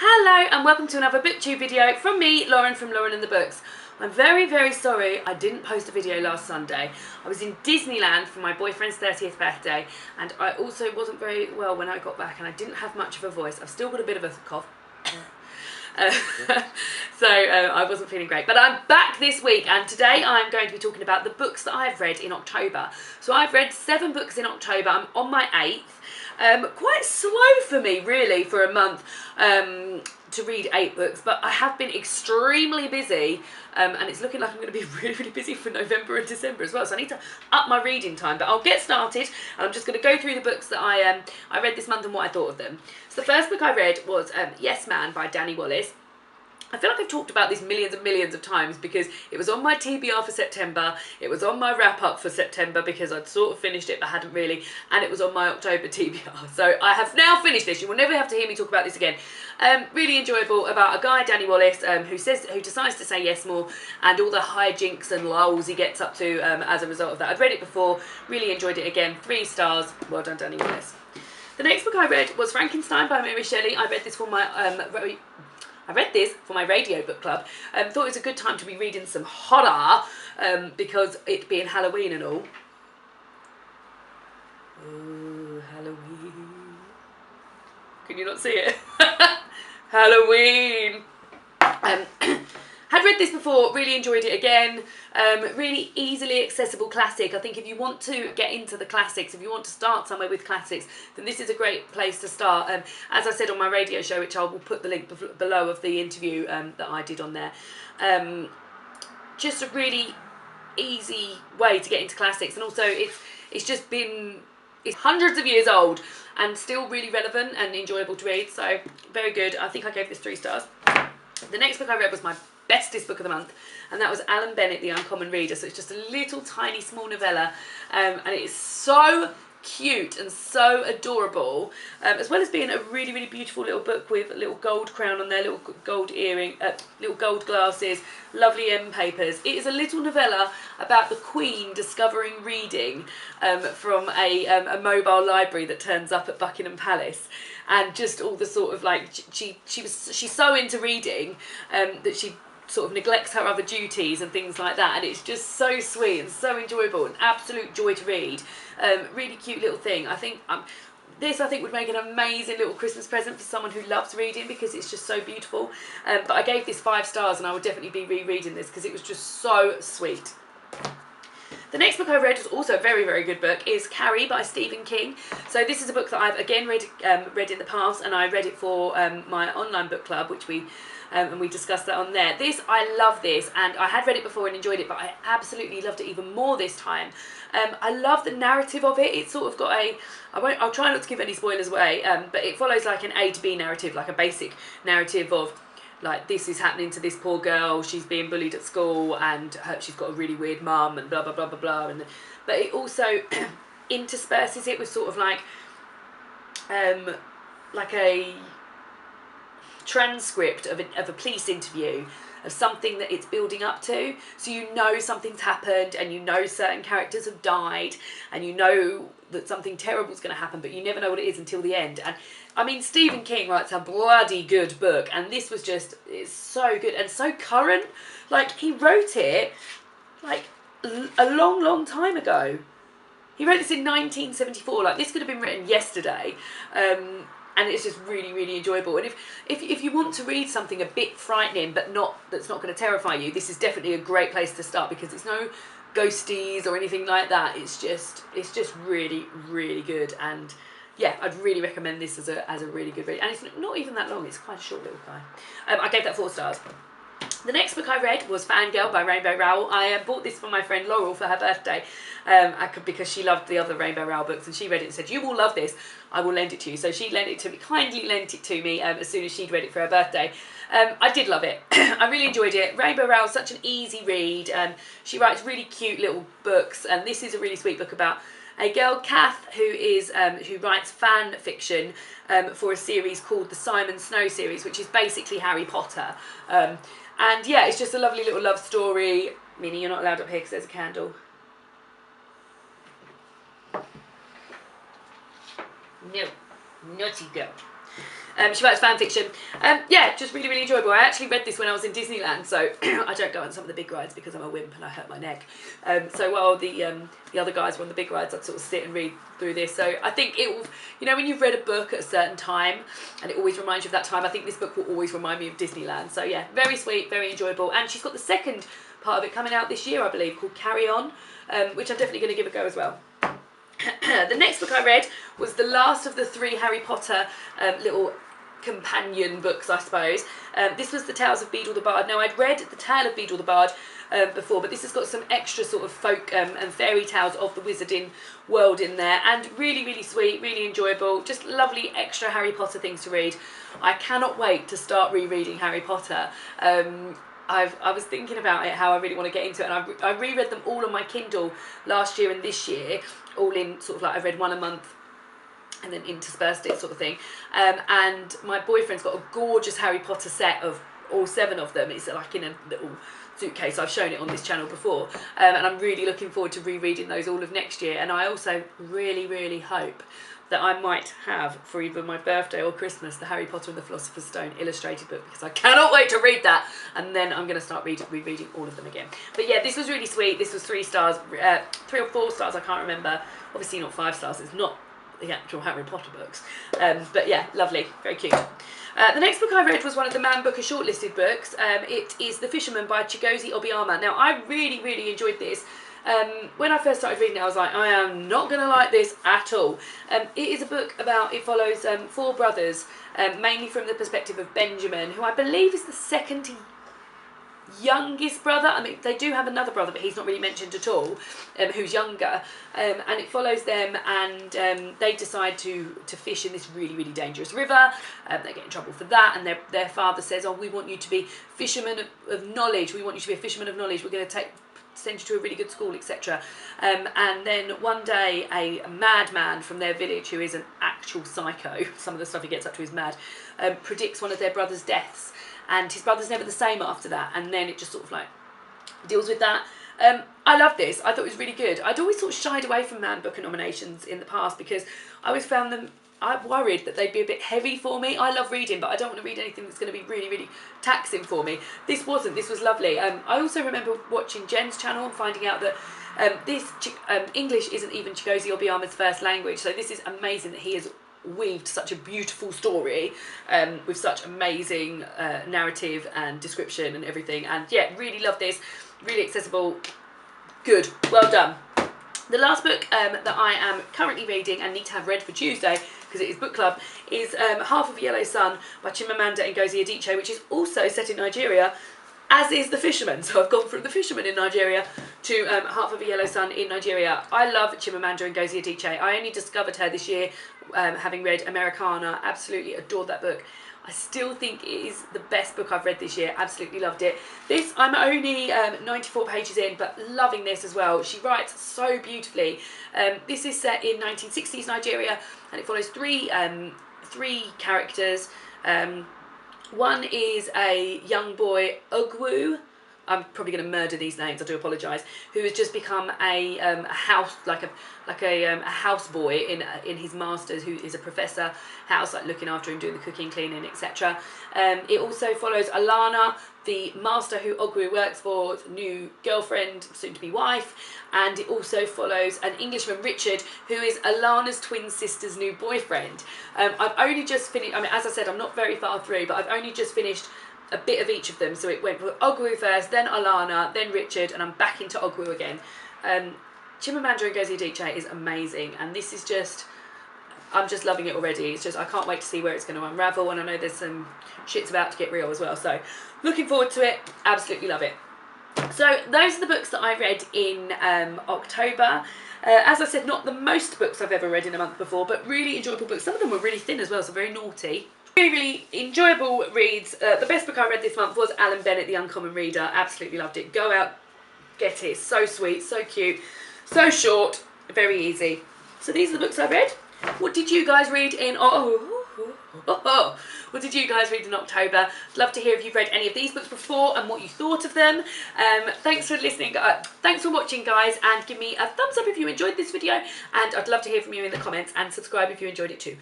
Hello and welcome to another BookTube video from me, Lauren from Lauren and the Books. I'm very sorry I didn't post a video last Sunday. I was in Disneyland for my boyfriend's 30th birthday and I also wasn't very well when I got back and I didn't have much of a voice. I've still got a bit of a cough. So I wasn't feeling great, but I'm back this week and today I'm going to be talking about the books that I've read in October. So I've read 7 books in October. I'm on my 8th. Quite slow for me really for a month to read 8 books, but I have been extremely busy and it's looking like I'm going to be really busy for November and December as well, so I need to up my reading time, but I'll get started and I'm just going to go through the books that I read this month and what I thought of them. So the first book I read was Yes Man by Danny Wallace. I feel like I've talked about this millions and millions of times because it was on my TBR for September, it was on my wrap up for September because I'd sort of finished it but hadn't really, and it was on my October TBR. So I have now finished this. You will never have to hear me talk about this again. Really enjoyable, about a guy, Danny Wallace, who decides to say yes more and all the hijinks and lulls he gets up to as a result of that. I'd read it before, really enjoyed it again, 3 stars, well done Danny Wallace. The next book I read was Frankenstein by Mary Shelley. I read this for my radio book club. Thought it was a good time to be reading some horror because it being Halloween and all. Ooh, Halloween. Can you not see it? Halloween. Had read this before, really enjoyed it again. Really easily accessible classic. I think if you want to get into the classics, if you want to start somewhere with classics, then this is a great place to start. As I said on my radio show, which I will put the link below of the interview that I did on there, just a really easy way to get into classics, and also it's hundreds of years old and still really relevant and enjoyable to read, so very good. I think I gave this 3 stars. The next book I read was my bestest book of the month, and that was Alan Bennett, The Uncommon Reader. So it's just a little tiny small novella, and it is so cute and so adorable, as well as being a really beautiful little book with a little gold crown on there, little gold earring, little gold glasses, lovely end papers. It is a little novella about the Queen discovering reading from a mobile library that turns up at Buckingham Palace, and just all the sort of like she's so into reading that she sort of neglects her other duties and things like that, and it's just so sweet and so enjoyable, an absolute joy to read. Really cute little thing. I think this would make an amazing little Christmas present for someone who loves reading because it's just so beautiful. But I gave this 5 stars and I would definitely be rereading this because it was just so sweet. The next book I read was also a very good book, is Carrie by Stephen King. So this is a book that I've again read in the past, and I read it for my online book club, which we discussed that on there. I love this, and I had read it before and enjoyed it, but I absolutely loved it even more this time. I love the narrative of it. It's sort of got I'll try not to give any spoilers away, but it follows like an A to B narrative, like a basic narrative of like, this is happening to this poor girl, she's being bullied at school and she's got a really weird mum and blah blah, but it also intersperses it with sort of like a transcript of a police interview of something that it's building up to, so you know something's happened and you know certain characters have died and you know that something terrible is going to happen, but you never know what it is until the end. And I mean, Stephen King writes a bloody good book, and this was just, it's so good and so current. Like, he wrote it like a long time ago. He wrote this in 1974. Like, this could have been written yesterday. And it's just really enjoyable. And if you want to read something a bit frightening but that's not going to terrify you, this is definitely a great place to start because it's no ghosties or anything like that. It's just really good, and yeah, I'd really recommend this as a really good read. And it's not even that long, it's quite a short little guy. I gave that 4 stars. The next book I read was Fangirl by Rainbow Rowell. I bought this for my friend Laurel for her birthday because she loved the other Rainbow Rowell books, and she read it and said, "You will love this, I will lend it to you." So she kindly lent it to me as soon as she'd read it for her birthday. I did love it. I really enjoyed it. Rainbow Rowell's such an easy read. She writes really cute little books, and this is a really sweet book about a girl, Kath, who writes fan fiction for a series called the Simon Snow series, which is basically Harry Potter. And yeah, it's just a lovely little love story. Minnie, you're not allowed up here because there's a candle. No, naughty girl. She writes fan fiction. Yeah, just really, really enjoyable. I actually read this when I was in Disneyland, so I don't go on some of the big rides because I'm a wimp and I hurt my neck. So while the other guys were on the big rides, I'd sort of sit and read through this. So I think it will, you know, when you've read a book at a certain time and it always reminds you of that time, I think this book will always remind me of Disneyland. So yeah, very sweet, very enjoyable. And she's got the second part of it coming out this year, I believe, called Carry On, which I'm definitely going to give a go as well. The next book I read was the last of the 3 Harry Potter little companion books, I suppose. This was the Tales of Beedle the Bard. Now, I'd read The Tale of Beedle the Bard before, but this has got some extra sort of folk and fairy tales of the wizarding world in there, and really, really sweet, really enjoyable, just lovely extra Harry Potter things to read. I cannot wait to start rereading Harry Potter. I was thinking about it, how I really want to get into it, and I reread them all on my Kindle last year and this year, all in sort of like, I read one a month and then interspersed it sort of thing. And my boyfriend's got a gorgeous Harry Potter set of all 7 of them. It's like in a little suitcase. I've shown it on this channel before, and I'm really looking forward to rereading those all of next year. And I also really, really hope that I might have for either my birthday or Christmas the Harry Potter and the Philosopher's Stone illustrated book, because I cannot wait to read that, and then I'm going to start rereading all of them again. But yeah, this was really sweet. This was 3 stars, 3 or 4 stars, I can't remember. Obviously not 5 stars, it's not the actual Harry Potter books. But yeah, lovely, very cute. The next book I read was one of the Man Booker shortlisted books. It is The Fisherman by Chigozie Obiama. Now, I really, really enjoyed this. When I first started reading it, I was like, I am not going to like this at all. It is a book about, it follows 4 brothers, mainly from the perspective of Benjamin, who I believe is the second youngest brother. I mean, they do have another brother, but he's not really mentioned at all, who's younger. And it follows them, and they decide to fish in this really, really dangerous river. They get in trouble for that, and their father says, oh, we want you to be fishermen of knowledge. We want you to be a fisherman of knowledge. We're going to send you to a really good school, etc. And then one day a madman from their village, who is an actual psycho, some of the stuff he gets up to is mad, predicts one of their brother's deaths, and his brother's never the same after that, and then it just sort of like deals with that. I love this. I thought it was really good. I'd always sort of shied away from Man Booker nominations in the past because I always found them, I worried that they'd be a bit heavy for me. I love reading, but I don't want to read anything that's going to be really, really taxing for me. This wasn't. This was lovely. I also remember watching Jen's channel and finding out that English isn't even Chigozie Obiama's first language. So this is amazing that he has weaved such a beautiful story with such amazing narrative and description and everything. And yeah, really love this. Really accessible. Good. Well done. The last book that I am currently reading and need to have read for Tuesday, because it is book club, is Half of a Yellow Sun by Chimamanda Ngozi Adichie, which is also set in Nigeria, as is The Fisherman. So I've gone from The Fisherman in Nigeria to Half of a Yellow Sun in Nigeria. I love Chimamanda Ngozi Adichie. I only discovered her this year, having read Americana. Absolutely adored that book. I still think it is the best book I've read this year. Absolutely loved it. This, I'm only 94 pages in, but loving this as well. She writes so beautifully. This is set in 1960s Nigeria, and it follows three characters. One is a young boy, Ogwu. I'm probably going to murder these names. I do apologise. Who has just become a house, like a house boy in his master's, who is a professor house, like looking after him, doing the cooking, cleaning, etc. It also follows Alana, the master who Ogwu works for, new girlfriend, soon to be wife, and it also follows an Englishman, Richard, who is Alana's twin sister's new boyfriend. I've only just finished. I mean, as I said, I'm not very far through, but I've only just finished a bit of each of them. So it went for Ogwu first, then Alana, then Richard, and I'm back into Ogwu again. Chimamanda Ngozi Adichie is amazing, and this is just, I'm just loving it already. It's just, I can't wait to see where it's going to unravel, and I know there's some shit's about to get real as well, so looking forward to it. Absolutely love it. So those are the books that I read in October. As I said, not the most books I've ever read in a month before, but really enjoyable books. Some of them were really thin as well, so very naughty. Really, really enjoyable reads. The best book I read this month was Alan Bennett, The Uncommon Reader. Absolutely loved it. Go out, get it. It's so sweet, so cute, so short, very easy. So these are the books I read. What did you guys read in... What did you guys read in October? I'd love to hear if you've read any of these books before and what you thought of them. Thanks for listening. Thanks for watching, guys, and give me a thumbs up if you enjoyed this video, and I'd love to hear from you in the comments, and subscribe if you enjoyed it too.